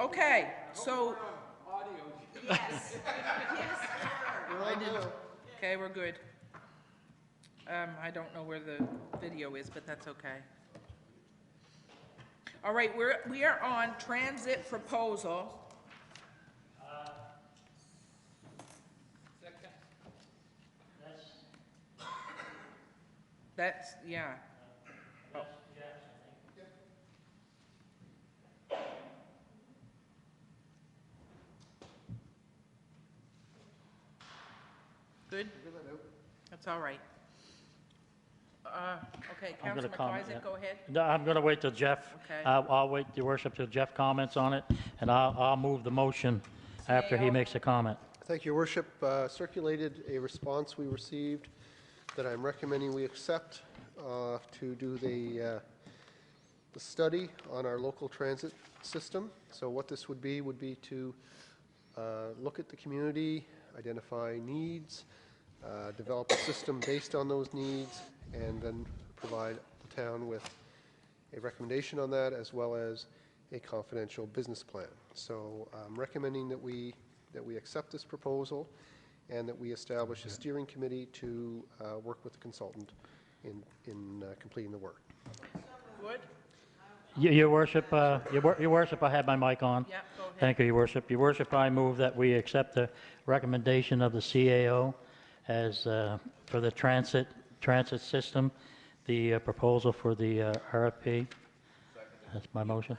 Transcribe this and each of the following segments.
Okay, so, Yes. Yes, I didn't, okay, we're good. I don't know where the video is, but that's okay. All right, we are on transit proposal. That's, yeah. Oh. Good? That's all right. Okay, I'm Councillor going to comment. McIsaac, go ahead. No, I'm going to wait till Jeff. Okay. I'll wait, Your Worship, till Jeff comments on it, and I'll move the motion after he CAO. makes a comment. Thank you, Your Worship. Circulated a response we received that I'm recommending we accept to do the study on our local transit system. So what this would be to look at the community, identify needs, develop a system based on those needs, and then provide the town with a recommendation on that, as well as a confidential business plan. So I'm recommending that we accept this proposal and that we establish a steering committee to work with the consultant in completing the work. Good? Your Worship, Your Worship, I have my mic on. Yeah, go ahead. Thank you, Your Worship. Your Worship, I move that we accept the recommendation of the CAO as for the transit system, the proposal for the RFP. That's my motion.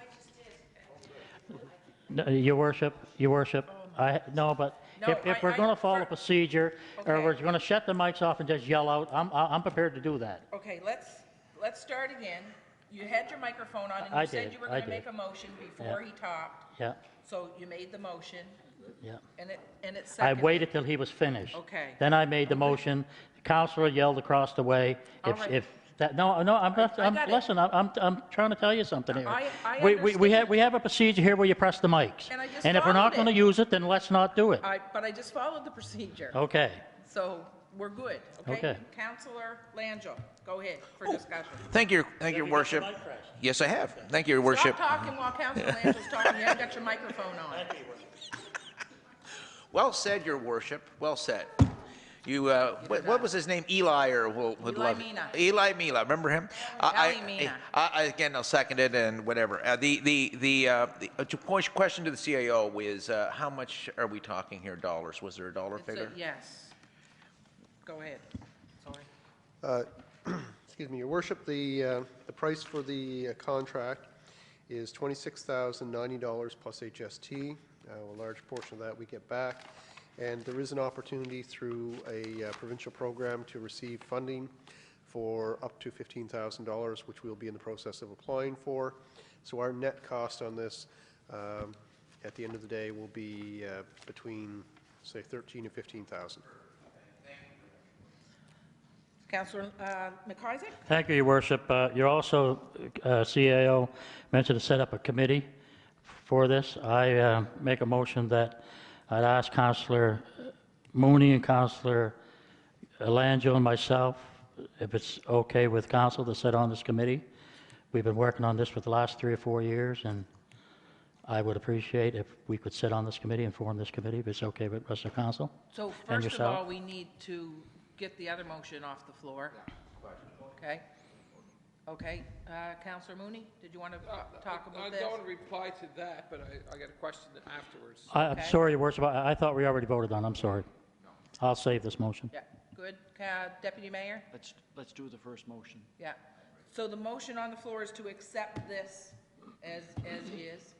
No, Your Worship, no, but No, if we're going to follow procedure, or Okay. we're going to shut the mics off and just yell out, I'm prepared to do that. Okay, let's start again. You had your microphone on, and I you said did, you were I going to did. make a motion before he talked. Yeah, So you made the motion, yeah. and it's I seconded. waited till he was finished. Okay. Then I made the motion. The counselor yelled across the way. All right. No, I'm not, I got it. listen, I'm trying to tell you something here. I We understand. have a procedure here where you press the mics. And I just And if we're not followed going to it. use it, then let's not do it. But I just followed the procedure. Okay. So we're good, okay? Okay. Councillor Langell, go ahead for discussion. Thank you, Your Worship. Yes, I have. Thank you, Your Worship. Stop talking while Councillor Langell's talking. You haven't got your microphone on. Well said, Your Worship. Well said. You, what was his name? Eli, or would Eli love Mina. Eli Mila. Remember him? Eli Mina. Again, I'll second it and whatever. The question to the CAO is how much are we talking here? Dollars? Was there a dollar figure? Yes. Go ahead. Sorry. Excuse me, Your Worship, the price for the contract is $26,090 plus HST. A large portion of that we get back. And there is an opportunity through a provincial program to receive funding for up to $15,000, which we'll be in the process of applying for. So our net cost on this at the end of the day will be between, say, $13,000 and $15,000. Councillor McIsaac? Thank you, Your Worship. You're also, CAO, mentioned to set up a committee for this. I make a motion that I'd ask Councillor Mooney and Councillor Langell and myself, if it's okay with council, to sit on this committee. We've been working on this for the last 3 or 4 years, and I would appreciate if we could sit on this committee and form this committee, if it's okay with the rest of council. So And first of yourself. all, we need to get the other motion off the floor. Okay? Okay. Councillor Mooney, did you want to talk about this? I don't want to reply to that, but I got a question afterwards. I'm Okay. sorry, Your Worship, I thought we already voted on it. I'm sorry. I'll save this motion. Yeah, good. Deputy Mayor? Let's do the first motion. Yeah. So the motion on the floor is to accept this as is.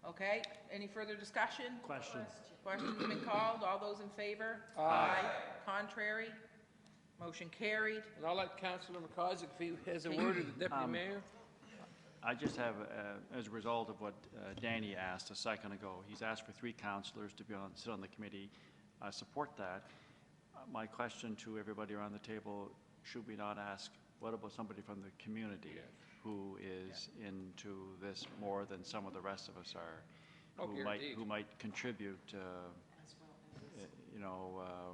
Okay? Any further discussion? Question. Questions been called? All those in favor? Aye. Contrary? Motion carried. And I'll let Councillor McIsaac, if he has a word, or the Deputy Mayor. I just have, as a result of what Danny asked a second ago, he's asked for 3 councillors to sit on the committee. I support that. My question to everybody around the table, should we not ask, what about somebody from the community who is into this more than some of the rest of us are, who might contribute,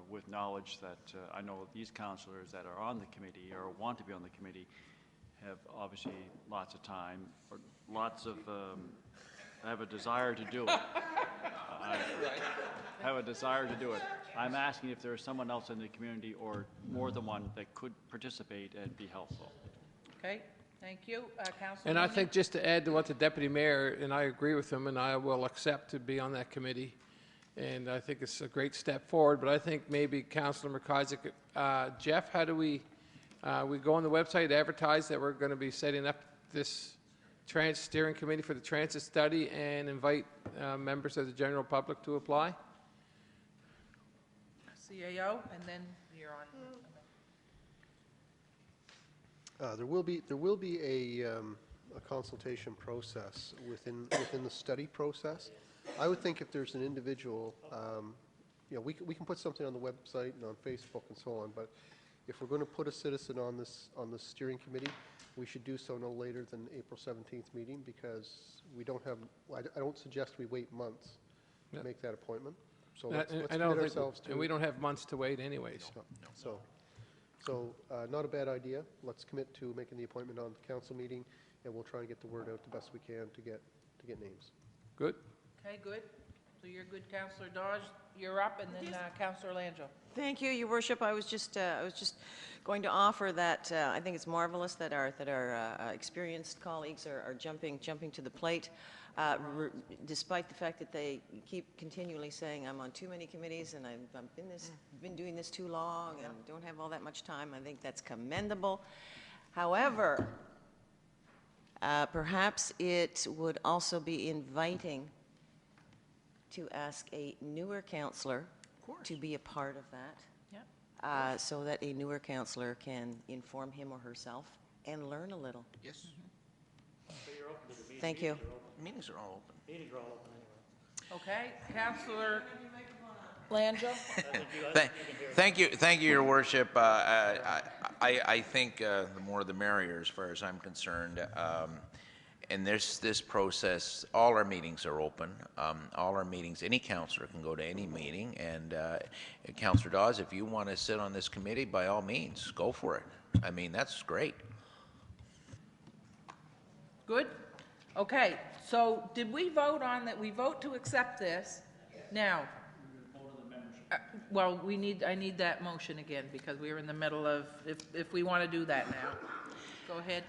with knowledge that I know these councillors that are on the committee or want to be on the committee have obviously lots of time or lots of have a desire to do it. I have a desire to do it. I'm asking if there is someone else in the community or more than one that could participate and be helpful. Okay, thank you. Councilor And I Mooney? think just to add to what the deputy mayor, and I agree with him, and I will accept to be on that committee. And I think it's a great step forward, but I think maybe Councilor McIsaac, Jeff, how do we go on the website, advertise that we're going to be setting up this steering committee for the transit study and invite members of the general public to apply? CAO, and then you're on. There will be a consultation process within the study process. I would think if there's an individual, we can put something on the website and on Facebook and so on, but if we're going to put a citizen on this steering committee, we should do so no later than April 17th meeting, because we don't have, I don't suggest we wait months to Yep. make that appointment. So I let's don't commit think, ourselves to. and we don't have months to wait anyways. So not a bad idea. Let's commit to making the appointment on the council meeting, and we'll try and get the word out the best we can to get names. Good? Okay, good. So you're good, Councillor Dodge. You're up, and then Councillor Langell. Thank you, Your Worship. I was just going to offer that I think it's marvelous that our experienced colleagues are jumping to the plate, despite the fact that they keep continually saying I'm on too many committees and I've been doing this too long and don't have all that much time. I think that's commendable. However, perhaps it would also be inviting to ask a newer councillor to be a part of that, so that a newer councillor can inform him or herself and learn a little. Yes, Thank you. meetings are all open. Okay, Councillor Langell? Thank you, Your Worship. I think the more the merrier, as far as I'm concerned. And this process, all our meetings are open. All our meetings, any councillor can go to any meeting. And Councillor Dawes, if you want to sit on this committee, by all means, go for it. I mean, that's great. Good? Okay, so did we vote on that? We vote to accept this? Now, well, I need that motion again, because we were in the middle of, if we want to do that now. Go ahead.